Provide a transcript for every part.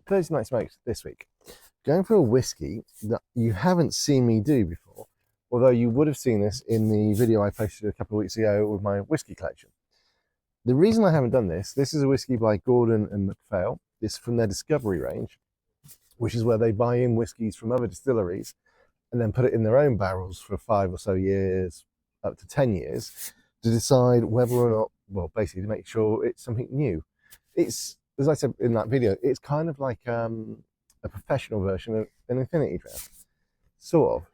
Thursday night smokes this week. Going for a whiskey that you haven't seen me do before, although you would have seen this in the video I posted a couple of weeks ago with my whiskey collection. The reason I haven't done this is a whiskey by Gordon and MacPhail. This is from their Discovery range, which is where they buy in whiskies from other distilleries and then put it in their own barrels for 5 or so years, up to 10 years, to decide whether or not, well, basically to make sure it's something new. It's, as I said in that video, it's kind of like a professional version of an infinity dram, sort of.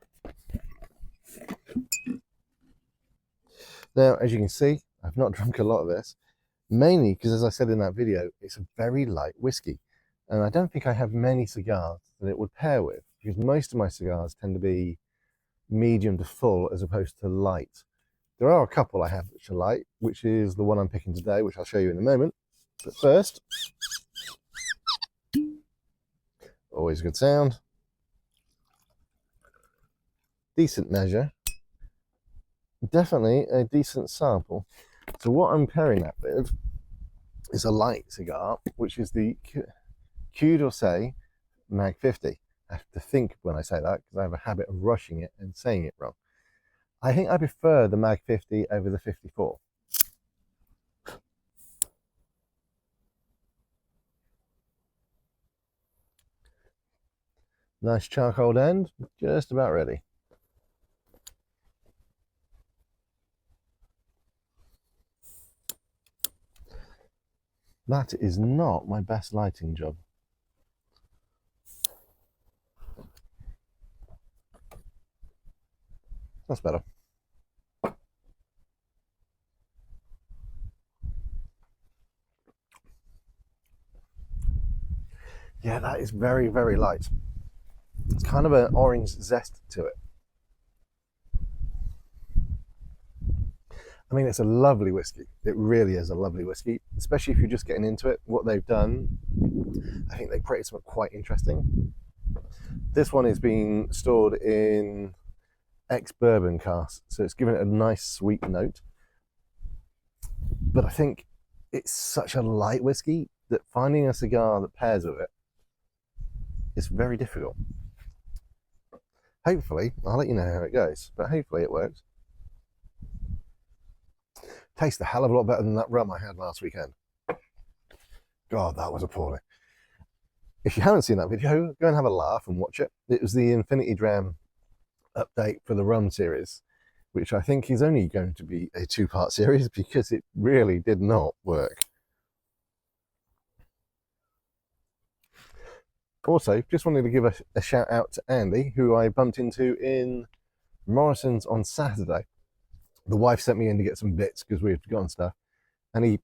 Now, as you can see, I've not drunk a lot of this, mainly because, as I said in that video, it's a very light whiskey. And I don't think I have many cigars that it would pair with, because most of my cigars tend to be medium to full as opposed to light. There are a couple I have which are light, which is the one I'm picking today, which I'll show you in a moment. But first, always a good sound, decent measure, definitely a decent sample. So what I'm pairing that with is a light cigar, which is the Orsay Mag 50. I have to think when I say that because I have a habit of rushing it and saying it wrong. I think I prefer the Mag 50 over the 54. Nice charcoal end, just about ready. That is not my best lighting job. That's better. Yeah, that is very, very light. It's kind of an orange zest to it. I mean, it's a lovely whiskey. It really is a lovely whiskey, especially if you're just getting into it. What they've done, I think they created something quite interesting. This one is being stored in ex-bourbon casks, so it's given it a nice sweet note. But I think it's such a light whiskey that finding a cigar that pairs with it is very difficult. Hopefully, I'll let you know how it goes, but hopefully it works. Tastes a hell of a lot better than that rum I had last weekend. God, that was appalling. If you haven't seen that video, go and have a laugh and watch it. It was the Infinity Dram update for the rum series, which I think is only going to be a 2-part series because it really did not work. Also, just wanted to give a shout out to Andy, who I bumped into in Morrison's on Saturday. The wife sent me in to get some bits because we had forgotten stuff, and he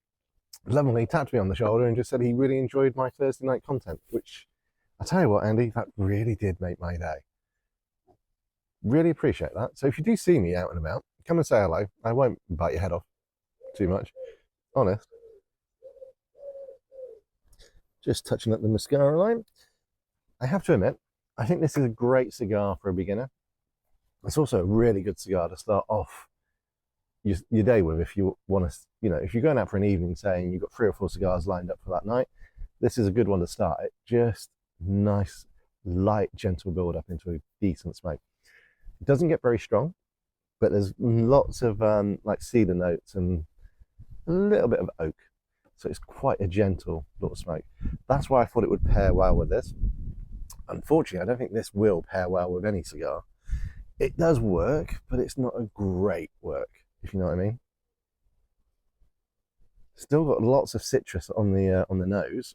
lovingly tapped me on the shoulder and just said he really enjoyed my Thursday night content, which I tell you what, Andy, that really did make my day. Really appreciate that. So if you do see me out and about, come and say hello. I won't bite your head off too much, honest. Just touching up the mascara line. I have to admit, I think this is a great cigar for a beginner. It's also a really good cigar to start off your day with if you want to, if you're going out for an evening saying you've got 3 or 4 cigars lined up for that night, this is a good one to start it. Just nice, light, gentle build up into a decent smoke. It doesn't get very strong, but there's lots of like cedar notes and a little bit of oak. So it's quite a gentle little smoke. That's why I thought it would pair well with this. Unfortunately, I don't think this will pair well with any cigar. It does work, but it's not a great work, if you know what I mean. Still got lots of citrus on the nose.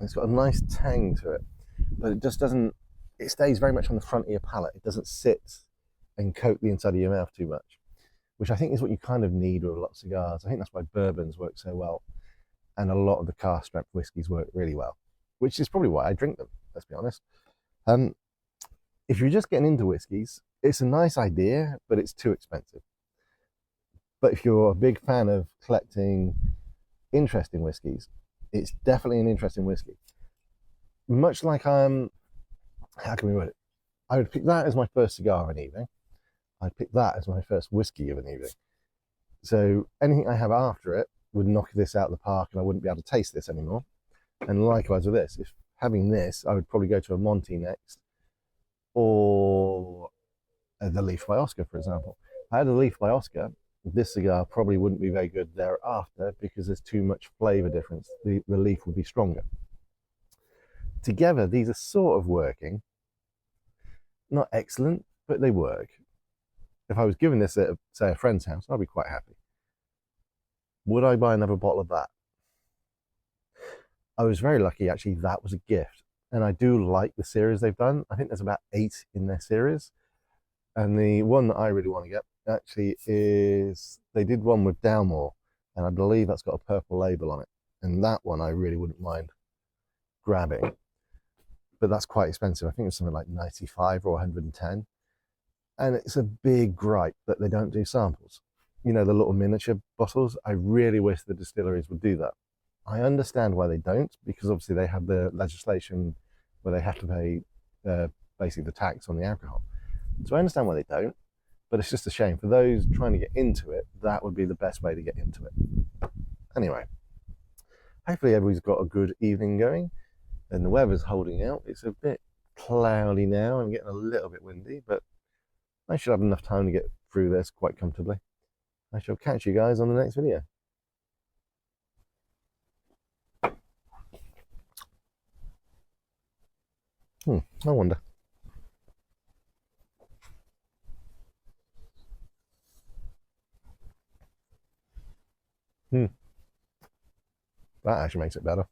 It's got a nice tang to it, but it just doesn't, it stays very much on the front of your palate. It doesn't sit and coat the inside of your mouth too much, which I think is what you kind of need with a lot of cigars. I think that's why bourbons work so well, and a lot of the cask strength whiskies work really well, which is probably why I drink them, let's be honest. If you're just getting into whiskies, it's a nice idea, but it's too expensive. But if you're a big fan of collecting interesting whiskies, it's definitely an interesting whiskey. Much like how can we put it? I would pick that as my first cigar of an evening. I'd pick that as my first whiskey of an evening. So anything I have after it would knock this out of the park, and I wouldn't be able to taste this anymore. And likewise with this, if having this, I would probably go to a Monty next, or the Leaf by Oscar, for example. If I had a Leaf by Oscar, this cigar probably wouldn't be very good thereafter because there's too much flavor difference. The leaf would be stronger. Together, these are sort of working. Not excellent, but they work. If I was giving this at, say, a friend's house, I'd be quite happy. Would I buy another bottle of that? I was very lucky, actually, that was a gift. And I do like the series they've done. I think there's about 8 in their series. And the one that I really want to get actually is, they did one with Dalmore, and I believe that's got a purple label on it. And that one I really wouldn't mind grabbing. But that's quite expensive. I think it's something like 95 or 110. And it's a big gripe that they don't do samples. You know, the little miniature bottles. I really wish the distilleries would do that. I understand why they don't, because obviously they have the legislation where they have to pay basically the tax on the alcohol. So I understand why they don't, but it's just a shame. For those trying to get into it, that would be the best way to get into it. Anyway, hopefully everybody's got a good evening going, and the weather's holding out. It's a bit cloudy now and getting a little bit windy, but I should have enough time to get through this quite comfortably. I shall catch you guys on the next video. I wonder. That actually makes it better.